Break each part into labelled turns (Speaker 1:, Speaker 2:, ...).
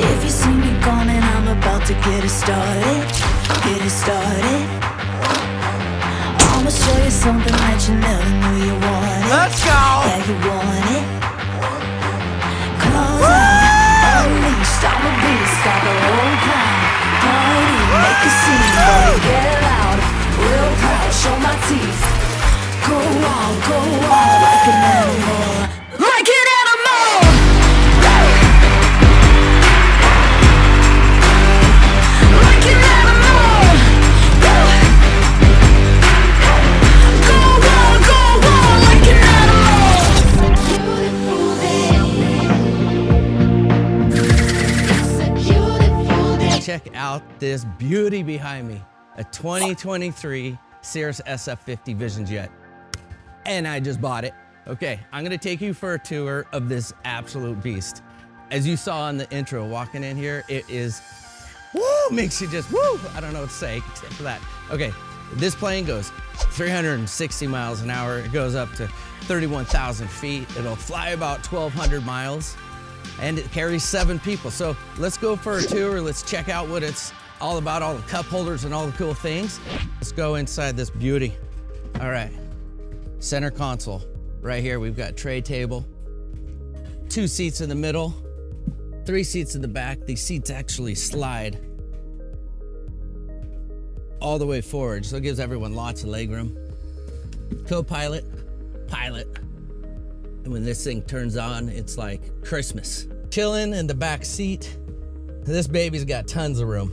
Speaker 1: If you see me coming, I'm about to get it started. Get it started. I'ma show you something that you never knew you wanted.
Speaker 2: Let's go!
Speaker 1: Yeah, you want it. Close out, unleashed, I'm a beast, got the whole crowd. Party, make a scene, boy, get loud. Real proud, show my teeth. Go on, like an animal. Like an animal! Like an animal! Go on, like an animal!
Speaker 2: Check out this beauty behind me, a 2023 Cirrus SF50 Vision Jet. And I just bought it. Okay, I'm gonna take you for a tour of this absolute beast. As you saw in the intro, walking in here, it is, woo, makes you just, woo, I don't know what to say except for that. Okay, this plane goes 360 miles an hour. It goes up to 31,000 feet. It'll fly about 1,200 miles and it carries 7 people. So let's go for a tour. Let's check out what it's all about, all the cup holders and all the cool things. Let's go inside this beauty. All right. Center console. Right here, we've got tray table, 2 seats in the middle, 3 seats in the back. These seats actually slide all the way forward, so it gives everyone lots of legroom. Co-pilot, pilot. And when this thing turns on, it's like Christmas. Chilling in the back seat. This baby's got tons of room.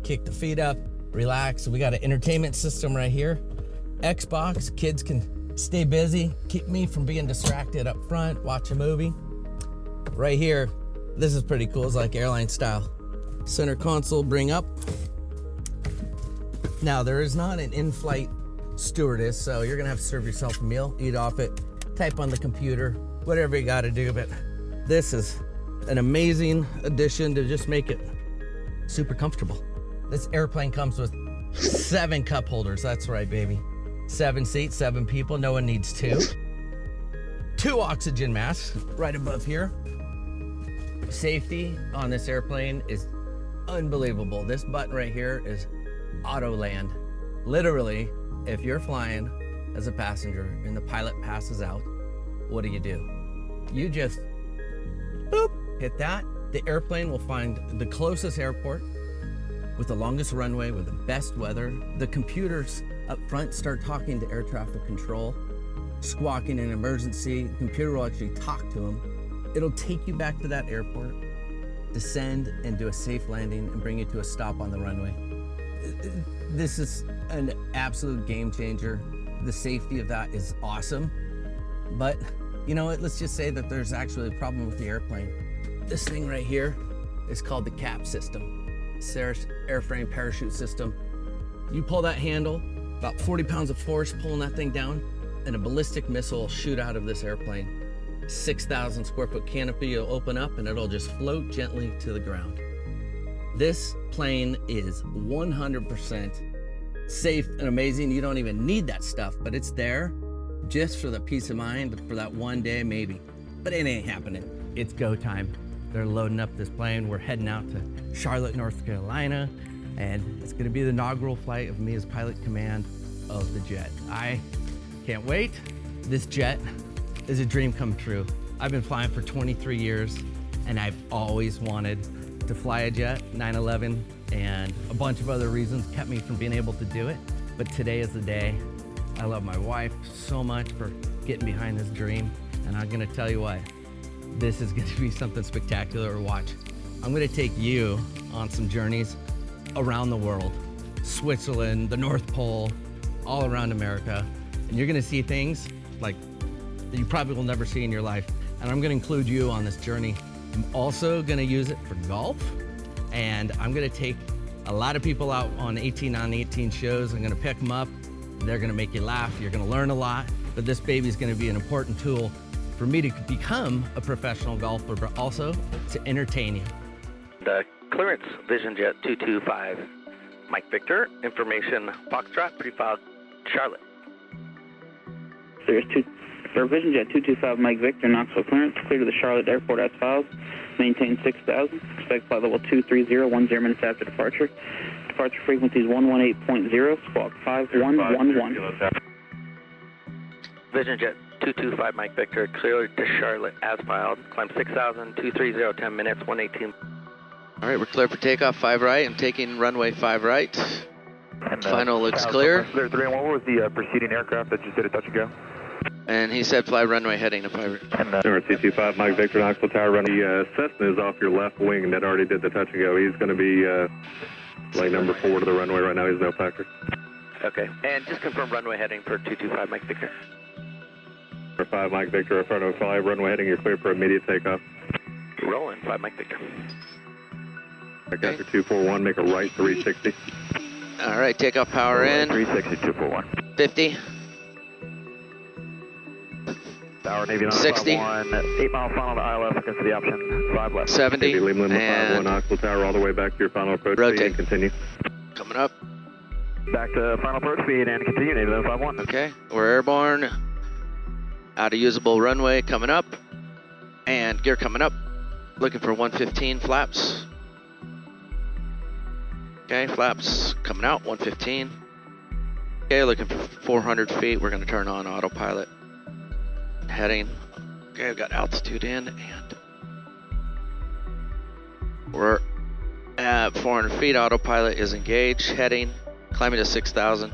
Speaker 2: Kick the feet up, relax. We got an entertainment system right here. Xbox, kids can stay busy, keep me from being distracted up front, watch a movie. Right here, this is pretty cool, it's like airline style. Center console, bring up. Now, there is not an in-flight stewardess, so you're gonna have to serve yourself a meal, eat off it, type on the computer, whatever you gotta do, but this is an amazing addition to just make it super comfortable. This airplane comes with 7 cup holders, that's right, baby. 7 seats, 7 people, no one needs 2. 2 oxygen masks right above here. Safety on this airplane is unbelievable. This button right here is auto land. Literally, if you're flying as a passenger and the pilot passes out, what do? You just boop, hit that. The airplane will find the closest airport with the longest runway, with the best weather. The computers up front start talking to air traffic control, squawking an emergency. The computer will actually talk to them. It'll take you back to that airport, descend and do a safe landing and bring you to a stop on the runway. This is an absolute game changer. The safety of that is awesome. But you know what, let's just say that there's actually a problem with the airplane. This thing right here is called the CAP system, Cirrus Airframe Parachute System. You pull that handle, about 40 pounds of force pulling that thing down, and a ballistic missile will shoot out of this airplane. 6,000 square foot canopy will open up and it'll just float gently to the ground. This plane is 100% safe and amazing. You don't even need that stuff, but it's there just for the peace of mind, for that one day maybe. But it ain't happening. It's go time. They're loading up this plane. We're heading out to Charlotte, North Carolina, and it's gonna be the inaugural flight of me as pilot command of the jet. I can't wait. This jet is a dream come true. I've been flying for 23 years, and I've always wanted to fly a jet. 9/11 and a bunch of other reasons kept me from being able to do it, but today is the day. I love my wife so much for getting behind this dream, and I'm gonna tell you what, this is gonna be something spectacular to watch. I'm gonna take you on some journeys around the world, Switzerland, the North Pole, all around America, and you're gonna see things like that you probably will never see in your life, and I'm gonna include you on this journey. I'm also gonna use it for golf, and I'm gonna take a lot of people out on 18 on 18 shows. I'm gonna pick them up. They're gonna make you laugh. You're gonna learn a lot, but this baby's gonna be an important tool for me to become a professional golfer, but also to entertain you.
Speaker 3: The Cirrus Vision Jet 225, Mike Victor, information Foxtrot, pre-filed Charlotte.
Speaker 4: Cirrus Cirrus Vision Jet 225 Mike Victor, Knoxville clearance, clear to the Charlotte Airport as follows. Maintain 6,000. Expect flight level 230, 10 minutes after departure. Departure frequency is 118.0, squawk 5111.
Speaker 3: Vision Jet 225 Mike Victor, clear to Charlotte as filed. Climb 6,000, 230, 10 minutes, 118.
Speaker 5: All right, we're clear for takeoff, 5 right. I'm taking runway 5 right.
Speaker 6: And,
Speaker 5: Final looks clear.
Speaker 6: Clear 3 and 1, what was the preceding aircraft that just did a touch and go?
Speaker 5: And he said fly runway heading to 5 right.
Speaker 6: And,
Speaker 7: Cirrus 225 Mike Victor, Knoxville Tower runway. The Cessna is off your left wing that already did the touch and go. He's going to be lane number 4 to the runway right now. He's no factor.
Speaker 3: Okay, and just confirm runway heading for 225 Mike Victor.
Speaker 7: 5 Mike Victor, Inferno 5, runway heading, you're clear for immediate takeoff.
Speaker 3: Rolling, 5 Mike Victor.
Speaker 7: After 241, make a right 360.
Speaker 5: All right, takeoff power in.
Speaker 6: 360, 241.
Speaker 5: 50.
Speaker 6: Tower Navy
Speaker 5: 60.
Speaker 6: 8 mile final to ILS, against the option, 5 left.
Speaker 5: 70.
Speaker 7: Navy Lima 51,
Speaker 5: And
Speaker 7: Knoxville Tower, all the way back to your final approach
Speaker 5: rotate.
Speaker 7: speed and continue.
Speaker 5: coming up.
Speaker 6: Back to final approach speed and continue, Navy Lima 51.
Speaker 5: Okay, we're airborne. Out of usable runway coming up. And gear coming up. Looking for 115 flaps. Okay, flaps coming out, 115. Okay, looking for 400 feet. We're gonna turn on autopilot. Heading. Okay, we've got altitude in and we're at 400 feet. Autopilot is engaged. Heading, climbing to 6,000.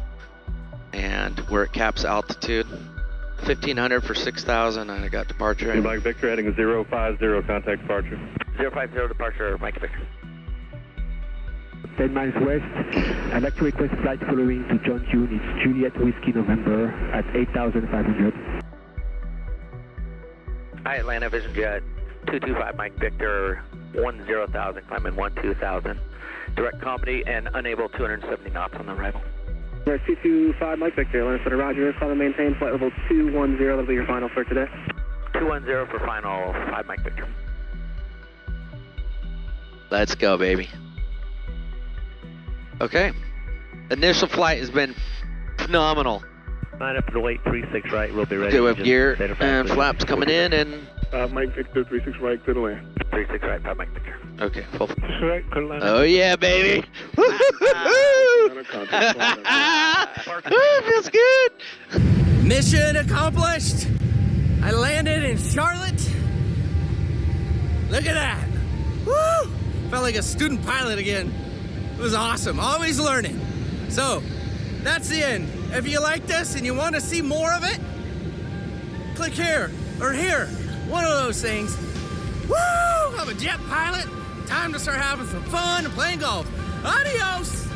Speaker 5: And we're at caps altitude. 1,500 for 6,000. I got departure.
Speaker 7: Mike Victor heading 050, contact departure.
Speaker 3: 050 departure, Mike Victor.
Speaker 8: 10 miles west. I'd like to request flight following to John June. It's Juliet Whiskey November at 8,500.
Speaker 3: Hi, Atlanta Vision Jet 225 Mike Victor, 10,000, climbing 12,000. Direct comedy and unable 270 knots on the arrival.
Speaker 9: 225 Mike Victor, Atlanta Center, roger. Climb and maintain flight level 210. That'll be your final for today.
Speaker 3: 210 for final 5 Mike Victor.
Speaker 5: Let's go, baby. Okay. Initial flight has been phenomenal.
Speaker 10: 9 up to the weight, 36 right, we'll be ready.
Speaker 5: Okay, we have gear and flaps coming in and...
Speaker 7: Mike Victor, 36 right, to the land.
Speaker 3: 36 right, 5 Mike Victor.
Speaker 5: Okay, full...
Speaker 10: Right,
Speaker 5: Oh yeah, baby! Feels good!
Speaker 2: Mission accomplished! I landed in Charlotte. Look at that! Woo! Felt like a student pilot again. It was awesome, always learning. So, that's the end. If you like this and you want to see more of it, click here or here. One of those things. Woo! I'm a jet pilot. Time to start having some fun and playing golf. Adios!